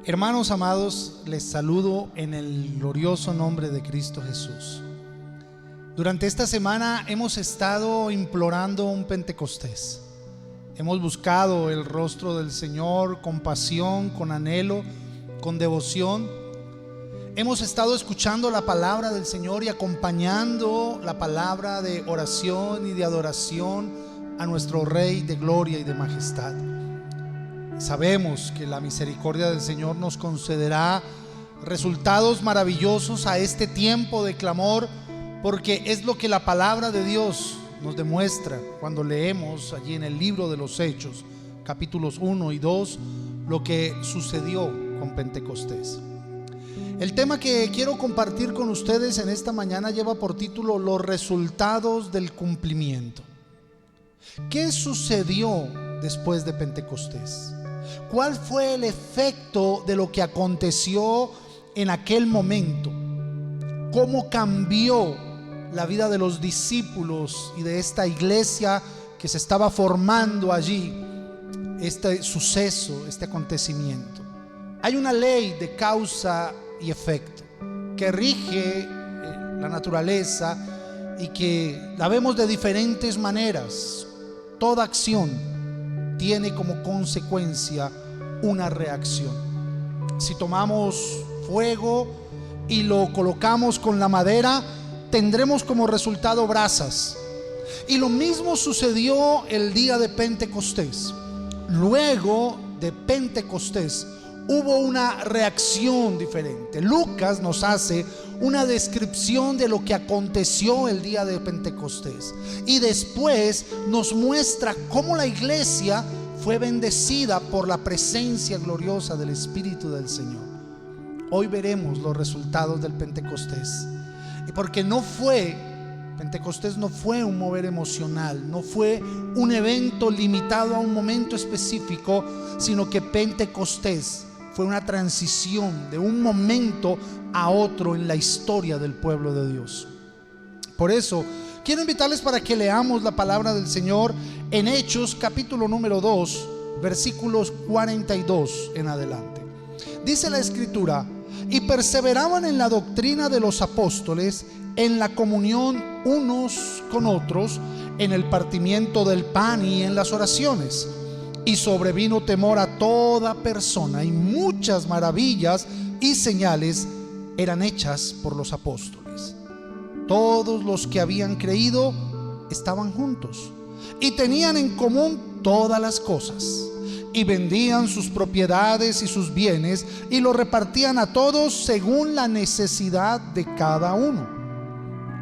Hermanos amados, les saludo en el glorioso nombre de Cristo Jesús. Durante esta semana hemos estado implorando un Pentecostés. Hemos buscado el rostro del Señor con pasión, con anhelo, con devoción. Hemos estado escuchando la palabra del Señor y acompañando la palabra de oración y de adoración a nuestro Rey de gloria y de majestad. Sabemos que la misericordia del Señor nos concederá resultados maravillosos a este tiempo de clamor, porque es lo que la palabra de Dios nos demuestra cuando leemos allí en el libro de los Hechos, capítulos 1 y 2, lo que sucedió con Pentecostés. El tema que quiero compartir con ustedes en esta mañana lleva por título Los resultados del cumplimiento. ¿Qué sucedió después de Pentecostés? ¿Cuál fue el efecto de lo que aconteció en aquel momento? ¿Cómo cambió la vida de los discípulos y de esta iglesia que se estaba formando allí? Este suceso, este acontecimiento. Hay una ley de causa y efecto que rige la naturaleza y que la vemos de diferentes maneras. Toda acción tiene como consecuencia una reacción. Si tomamos fuego y lo colocamos con la madera, tendremos como resultado brasas. Y lo mismo sucedió el día de Pentecostés. Luego de Pentecostés hubo una reacción diferente. Lucas nos hace una descripción de lo que aconteció el día de Pentecostés y después nos muestra cómo la iglesia fue bendecida por la presencia gloriosa del Espíritu del Señor. Hoy veremos los resultados del Pentecostés, y porque Pentecostés no fue un mover emocional, no fue un evento limitado a un momento específico, sino que Pentecostés fue una transición de un momento a otro en la historia del pueblo de Dios. Por eso quiero invitarles para que leamos la palabra del Señor en Hechos capítulo número 2, versículos 42 en adelante. Dice la escritura: y perseveraban en la doctrina de los apóstoles, en la comunión unos con otros, en el partimiento del pan y en las oraciones. Y sobrevino temor a toda persona, y muchas maravillas y señales eran hechas por los apóstoles. Todos los que habían creído estaban juntos y tenían en común todas las cosas, y vendían sus propiedades y sus bienes y lo repartían a todos según la necesidad de cada uno.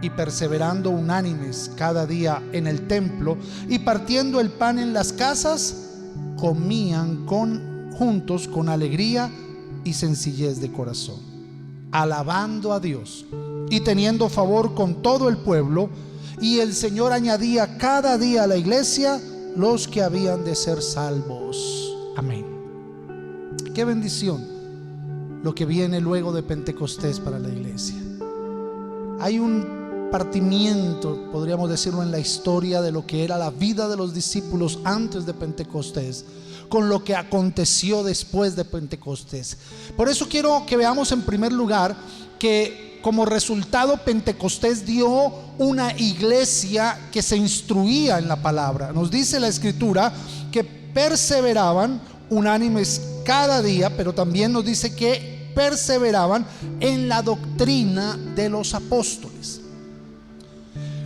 Y perseverando unánimes cada día en el templo y partiendo el pan en las casas, comían juntos con alegría y sencillez de corazón, alabando a Dios y teniendo favor con todo el pueblo. Y el Señor añadía cada día a la iglesia los que habían de ser salvos. Amén. Qué bendición lo que viene luego de Pentecostés para la iglesia. Hay un partimiento, podríamos decirlo, en la historia de lo que era la vida de los discípulos antes de Pentecostés con lo que aconteció después de Pentecostés. Por eso quiero que veamos en primer lugar que como resultado Pentecostés dio una iglesia que se instruía en la palabra. Nos dice la escritura que perseveraban unánimes cada día, pero también nos dice que perseveraban en la doctrina de los apóstoles.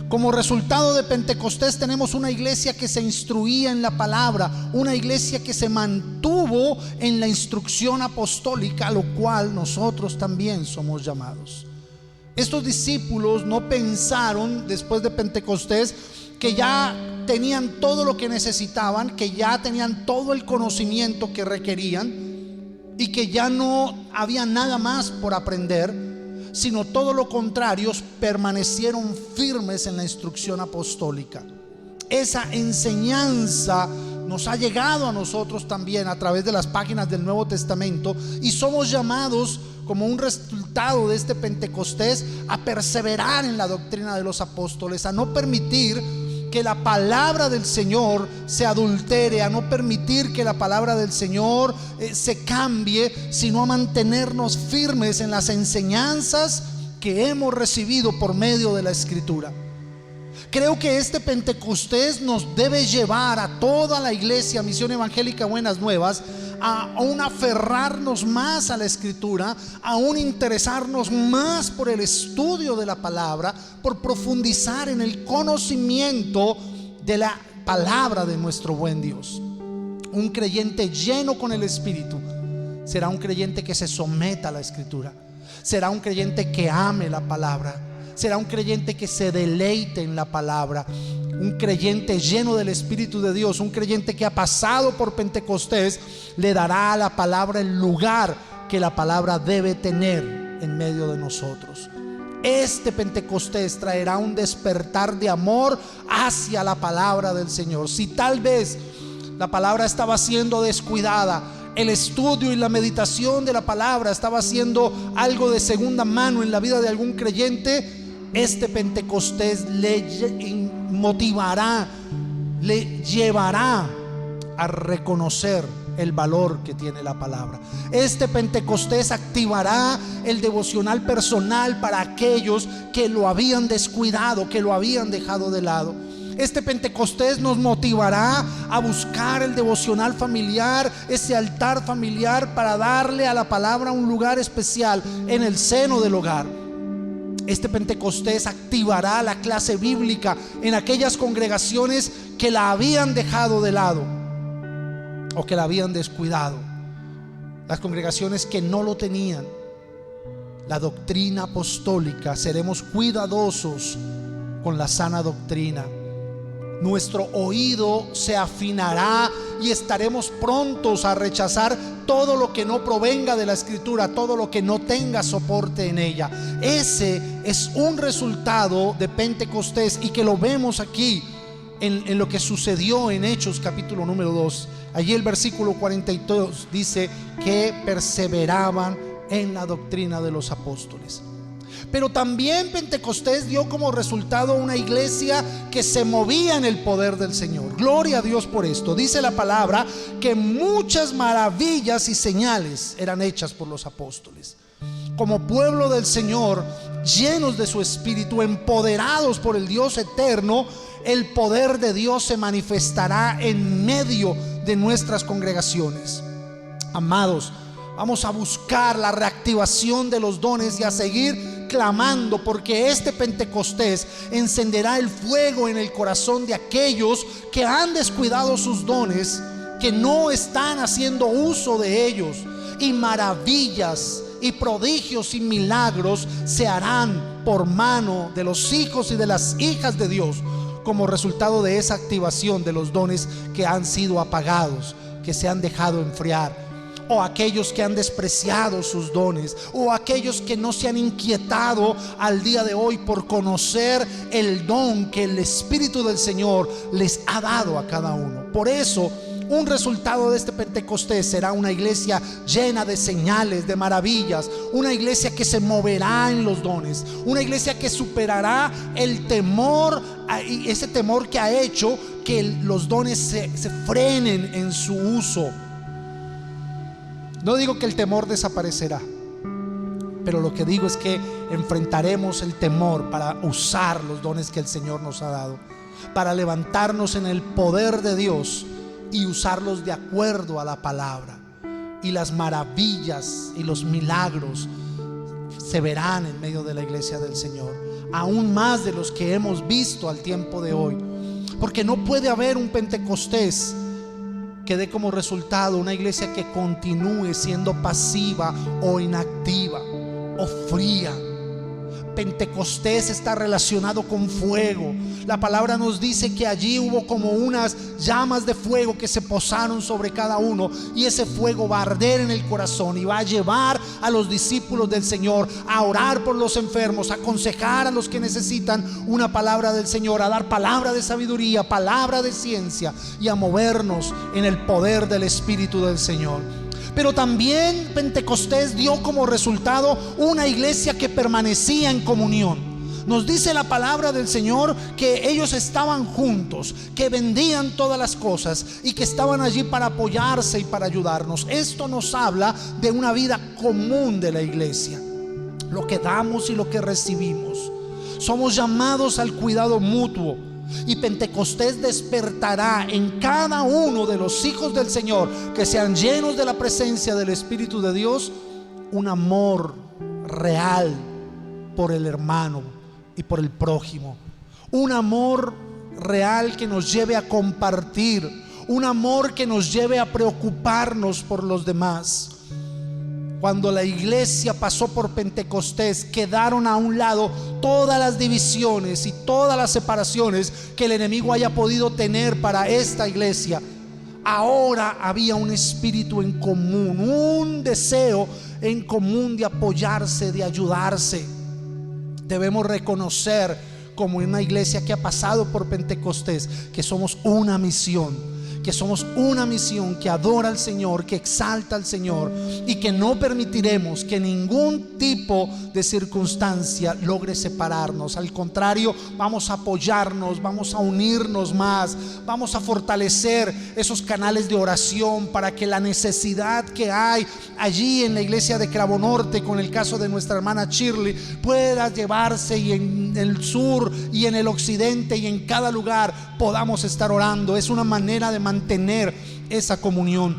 Como resultado de Pentecostés tenemos una iglesia que se instruía en la palabra, una iglesia que se mantuvo en la instrucción apostólica, a lo cual nosotros también somos llamados. Estos discípulos no pensaron después de Pentecostés que ya tenían todo lo que necesitaban, que ya tenían todo el conocimiento que requerían y que ya no había nada más por aprender, sino todo lo contrario, permanecieron firmes en la instrucción apostólica. Esa enseñanza nos ha llegado a nosotros también a través de las páginas del Nuevo Testamento, y somos llamados como un resultado de este Pentecostés a perseverar en la doctrina de los apóstoles, a no permitir que la palabra del Señor se adultere, a no permitir que la palabra del Señor se cambie, sino a mantenernos firmes en las enseñanzas que hemos recibido por medio de la Escritura. Creo que este Pentecostés nos debe llevar a toda la iglesia Misión Evangélica Buenas Nuevas a aún aferrarnos más a la Escritura, a aún interesarnos más por el estudio de la palabra, por profundizar en el conocimiento de la palabra de nuestro buen Dios. Un creyente lleno con el Espíritu será un creyente que se someta a la Escritura, será un creyente que ame la palabra, será un creyente que se deleite en la palabra. Un creyente lleno del Espíritu de Dios, un creyente que ha pasado por Pentecostés, le dará a la palabra el lugar que la palabra debe tener en medio de nosotros. Este Pentecostés traerá un despertar de amor hacia la palabra del Señor. Si tal vez la palabra estaba siendo descuidada, el estudio y la meditación de la palabra estaba siendo algo de segunda mano en la vida de algún creyente, este Pentecostés le motivará, le llevará a reconocer el valor que tiene la palabra. Este Pentecostés activará el devocional personal para aquellos que lo habían descuidado, que lo habían dejado de lado. Este Pentecostés nos motivará a buscar el devocional familiar, ese altar familiar, para darle a la palabra un lugar especial en el seno del hogar. Este Pentecostés activará la clase bíblica en aquellas congregaciones que la habían dejado de lado o que la habían descuidado. Las congregaciones que no lo tenían. La doctrina apostólica, seremos cuidadosos con la sana doctrina. Nuestro oído se afinará y estaremos prontos a rechazar todo lo que no provenga de la Escritura, todo lo que no tenga soporte en ella. Ese es un resultado de Pentecostés, y que lo vemos aquí en lo que sucedió en Hechos capítulo número 2. Allí el versículo 42 dice que perseveraban en la doctrina de los apóstoles. Pero también Pentecostés dio como resultado una iglesia que se movía en el poder del Señor. Gloria a Dios por esto. Dice la palabra que muchas maravillas y señales eran hechas por los apóstoles. Como pueblo del Señor, llenos de su Espíritu, empoderados por el Dios eterno, el poder de Dios se manifestará en medio de nuestras congregaciones. Amados, vamos a buscar la reactivación de los dones y a seguir clamando, porque este Pentecostés encenderá el fuego en el corazón de aquellos que han descuidado sus dones, que no están haciendo uso de ellos, y maravillas y prodigios y milagros se harán por mano de los hijos y de las hijas de Dios, como resultado de esa activación de los dones que han sido apagados, que se han dejado enfriar, o aquellos que han despreciado sus dones, o aquellos que no se han inquietado al día de hoy por conocer el don que el Espíritu del Señor les ha dado a cada uno. Por eso, un resultado de este Pentecostés será una iglesia llena de señales, de maravillas, una iglesia que se moverá en los dones, una iglesia que superará el temor, y ese temor que ha hecho que los dones se frenen en su uso. No digo que el temor desaparecerá, pero lo que digo es que enfrentaremos el temor para usar los dones que el Señor nos ha dado, para levantarnos en el poder de Dios y usarlos de acuerdo a la palabra. Y las maravillas y los milagros se verán en medio de la iglesia del Señor, aún más de los que hemos visto al tiempo de hoy, porque no puede haber un Pentecostés que dé como resultado una iglesia que continúe siendo pasiva o inactiva o fría. Pentecostés está relacionado con fuego. La palabra nos dice que allí hubo como unas llamas de fuego que se posaron sobre cada uno, y ese fuego va a arder en el corazón y va a llevar a los discípulos del Señor a orar por los enfermos, a aconsejar a los que necesitan una palabra del Señor, a dar palabra de sabiduría, palabra de ciencia, y a movernos en el poder del Espíritu del Señor. Pero también Pentecostés dio como resultado una iglesia que permanecía en comunión. Nos dice la palabra del Señor que ellos estaban juntos, que vendían todas las cosas y que estaban allí para apoyarse y para ayudarnos. Esto nos habla de una vida común de la iglesia, lo que damos y lo que recibimos. Somos llamados al cuidado mutuo, y Pentecostés despertará en cada uno de los hijos del Señor que sean llenos de la presencia del Espíritu de Dios un amor real por el hermano y por el prójimo, un amor real que nos lleve a compartir, un amor que nos lleve a preocuparnos por los demás. Cuando la iglesia pasó por Pentecostés, quedaron a un lado todas las divisiones y todas las separaciones que el enemigo haya podido tener para esta iglesia. Ahora había un espíritu en común, un deseo en común de apoyarse, de ayudarse. Debemos reconocer, como una iglesia que ha pasado por Pentecostés, que somos una misión, que adora al Señor, que exalta al Señor, y que no permitiremos que ningún tipo de circunstancia logre separarnos. Al contrario, vamos a apoyarnos, vamos a unirnos más, vamos a fortalecer esos canales de oración para que la necesidad que hay allí en la iglesia de Cravo Norte, con el caso de nuestra hermana Shirley, pueda llevarse, y en el sur y en el occidente y en cada lugar podamos estar orando. Es una manera de mantener esa comunión.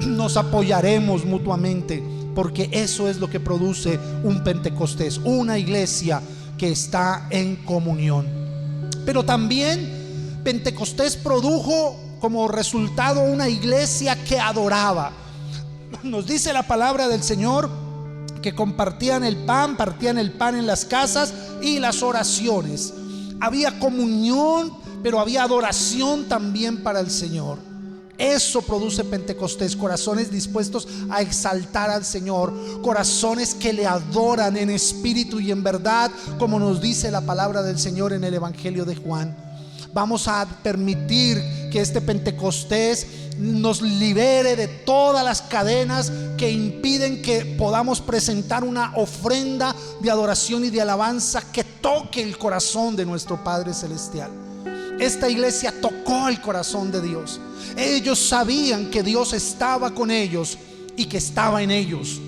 Nos apoyaremos mutuamente, porque eso es lo que produce un Pentecostés, una iglesia que está en comunión. Pero también Pentecostés produjo como resultado una iglesia que adoraba. Nos dice la palabra del Señor que partían el pan en las casas, y las oraciones. Había comunión, pero había adoración también para el Señor. Eso produce Pentecostés, corazones dispuestos a exaltar al Señor, corazones que le adoran en espíritu y en verdad, como nos dice la palabra del Señor en el Evangelio de Juan. Vamos a permitir que este Pentecostés nos libere de todas las cadenas que impiden que podamos presentar una ofrenda de adoración y de alabanza que toque el corazón de nuestro Padre Celestial. Esta iglesia tocó el corazón de Dios. Ellos sabían que Dios estaba con ellos y que estaba en ellos.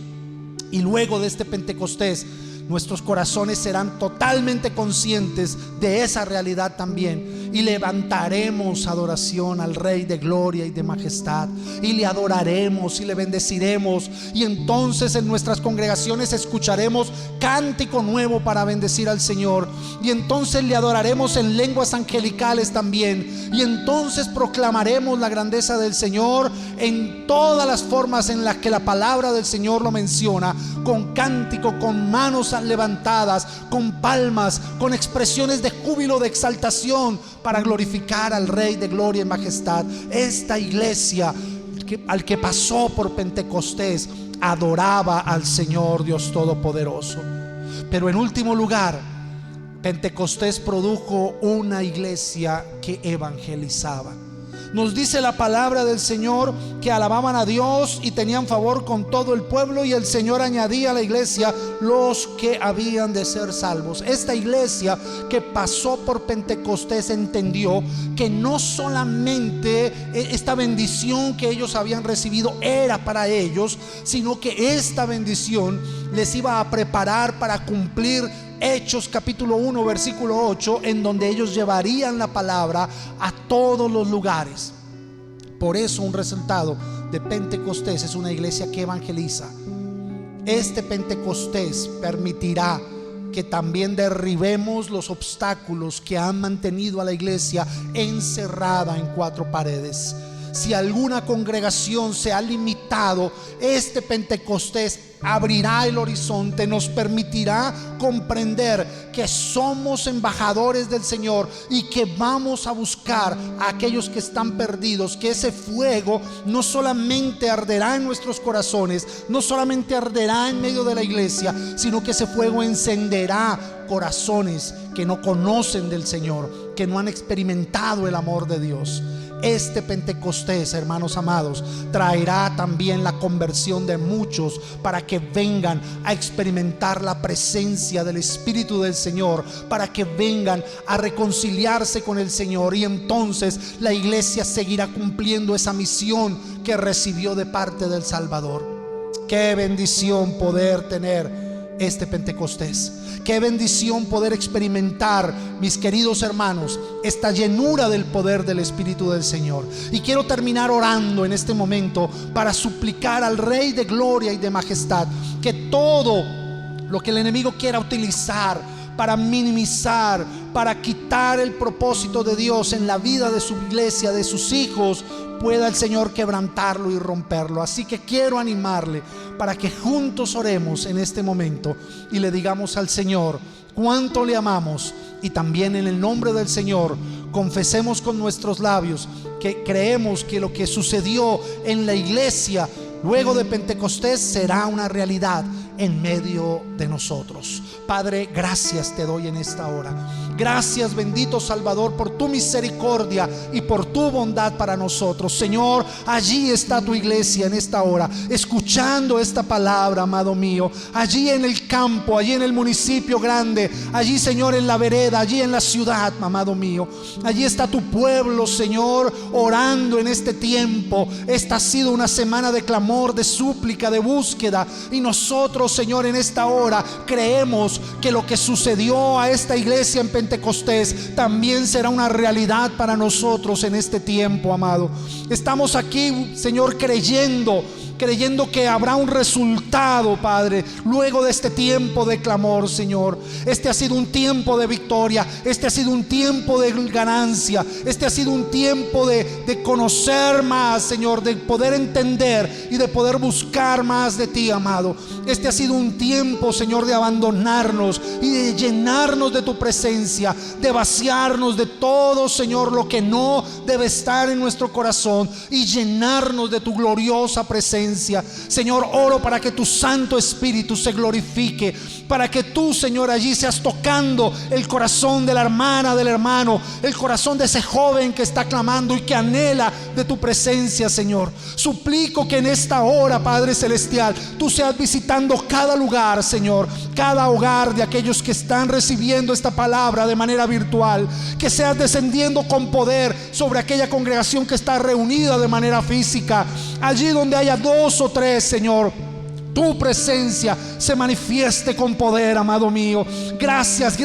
Y luego de este Pentecostés, nuestros corazones serán totalmente conscientes de esa realidad también, y levantaremos adoración al Rey de gloria y de majestad, y le adoraremos y le bendeciremos. Y entonces en nuestras congregaciones escucharemos cántico nuevo para bendecir al Señor, y entonces le adoraremos en lenguas angelicales también, y entonces proclamaremos la grandeza del Señor en todas las formas en las que la palabra del Señor lo menciona, con cántico, con manos levantadas, con palmas, con expresiones de júbilo, de exaltación, para glorificar al Rey de gloria y majestad. Esta iglesia al que pasó por Pentecostés adoraba al Señor Dios Todopoderoso. Pero en último lugar, Pentecostés produjo una iglesia que evangelizaba. Nos dice la palabra del Señor que alababan a Dios y tenían favor con todo el pueblo, y el Señor añadía a la iglesia los que habían de ser salvos. Esta iglesia que pasó por Pentecostés entendió que no solamente esta bendición que ellos habían recibido era para ellos, sino que esta bendición les iba a preparar para cumplir Hechos capítulo 1 versículo 8, en donde ellos llevarían la palabra a todos los lugares. Por eso un resultado de Pentecostés es una iglesia que evangeliza. Este Pentecostés permitirá que también derribemos los obstáculos que han mantenido a la iglesia encerrada en cuatro paredes. Si alguna congregación se ha limitado, este Pentecostés abrirá el horizonte, nos permitirá comprender que somos embajadores del Señor y que vamos a buscar a aquellos que están perdidos, que ese fuego no solamente arderá en nuestros corazones, no solamente arderá en medio de la iglesia, sino que ese fuego encenderá corazones que no conocen del Señor, que no han experimentado el amor de Dios. este Pentecostés, hermanos amados, traerá también la conversión de muchos para que vengan a experimentar la presencia del Espíritu del Señor, para que vengan a reconciliarse con el Señor, y entonces la iglesia seguirá cumpliendo esa misión que recibió de parte del Salvador. Qué bendición poder tener este Pentecostés. Qué bendición poder experimentar, mis queridos hermanos, esta llenura del poder del Espíritu del Señor. Y quiero terminar orando en este momento para suplicar al Rey de gloria y de majestad que todo lo que el enemigo quiera utilizar para minimizar, para quitar el propósito de Dios en la vida de su iglesia, de sus hijos, pueda el Señor quebrantarlo y romperlo. Así que quiero animarle para que juntos oremos en este momento y le digamos al Señor cuánto le amamos, y también en el nombre del Señor confesemos con nuestros labios que creemos que lo que sucedió en la iglesia luego de Pentecostés será una realidad en medio de nosotros. Padre, gracias te doy en esta hora. Gracias, bendito Salvador, por tu misericordia y por tu bondad para nosotros. Señor, allí está tu iglesia en esta hora, escuchando esta palabra, amado mío. Allí en el campo, allí en el municipio grande, allí, Señor, en la vereda, allí en la ciudad, amado mío. Allí está tu pueblo, Señor, orando en este tiempo. Esta ha sido una semana de clamor, de súplica, de búsqueda, y nosotros, Señor, en esta hora creemos que lo que sucedió a esta iglesia en Pentecostés también será una realidad para nosotros en este tiempo, amado. Estamos aquí, Señor, creyendo que habrá un resultado, Padre, luego de este tiempo de clamor, Señor. Este ha sido un tiempo de victoria, este ha sido un tiempo de ganancia, este ha sido un tiempo de conocer más, Señor, de poder entender y de poder buscar más de ti, amado. Este ha sido un tiempo, Señor, de abandonarnos y de llenarnos de tu presencia, de vaciarnos de todo, Señor, lo que no debe estar en nuestro corazón, y llenarnos de tu gloriosa presencia. Señor, oro para que tu Santo Espíritu se glorifique, para que tú, Señor, allí seas tocando el corazón de la hermana, del hermano, el corazón de ese joven que está clamando y que anhela de tu presencia, Señor. Suplico que en esta hora, Padre Celestial, tú seas visitando cada lugar, Señor, cada hogar de aquellos que están recibiendo esta palabra de manera virtual, que seas descendiendo con poder sobre aquella congregación que está reunida de manera física. Allí donde haya 2 o 3, Señor, tu presencia se manifieste con poder, amado mío. Gracias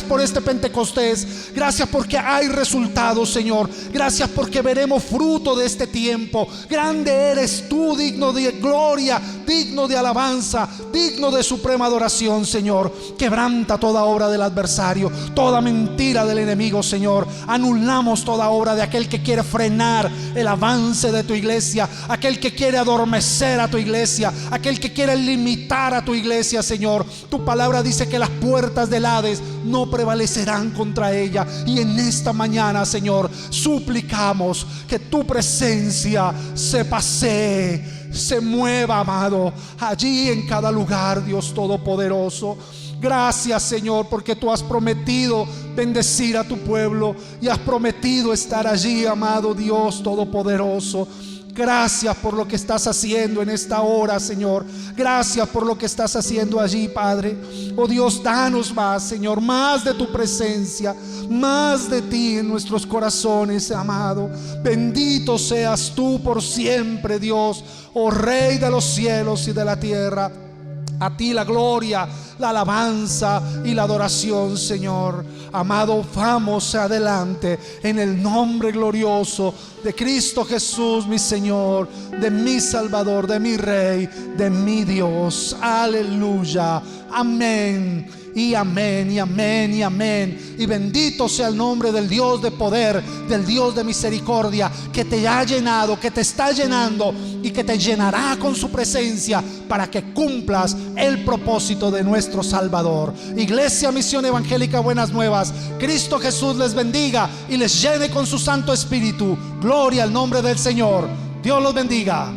por este Pentecostés. Gracias porque hay resultados, Señor. Gracias porque veremos fruto de este tiempo. Grande eres tú, digno de gloria, digno de alabanza, digno de suprema adoración, Señor. Quebranta toda obra del adversario, toda mentira del enemigo, Señor. Anulamos toda obra de aquel que quiere frenar el avance de tu iglesia, aquel que quiere adormecer a tu iglesia, aquel que quiere limitar a tu iglesia, Señor. Tu palabra dice que las puertas del Hades no prevalecerán contra ella. Y en esta mañana, Señor, suplicamos que tu presencia se pasee, se mueva, amado, allí en cada lugar, Dios Todopoderoso. Gracias, Señor, porque tú has prometido bendecir a tu pueblo y has prometido estar allí, amado Dios Todopoderoso. Gracias por lo que estás haciendo en esta hora, Señor. Gracias por lo que estás haciendo allí, Padre. Oh Dios, danos más, Señor, más de tu presencia, más de ti en nuestros corazones, amado. Bendito seas tú por siempre, Dios, oh Rey de los cielos y de la tierra. A ti la gloria, la alabanza y la adoración, Señor. Amado, vamos adelante en el nombre glorioso de Cristo Jesús, mi Señor, de mi Salvador, de mi Rey, de mi Dios. Aleluya. Amén. Y amén, y amén, y amén. Y bendito sea el nombre del Dios de poder, del Dios de misericordia, que te ha llenado, que te está llenando y que te llenará con su presencia para que cumplas el propósito de nuestro Salvador. Iglesia Misión Evangélica Buenas Nuevas, Cristo Jesús les bendiga y les llene con su Santo Espíritu. Gloria al nombre del Señor. Dios los bendiga.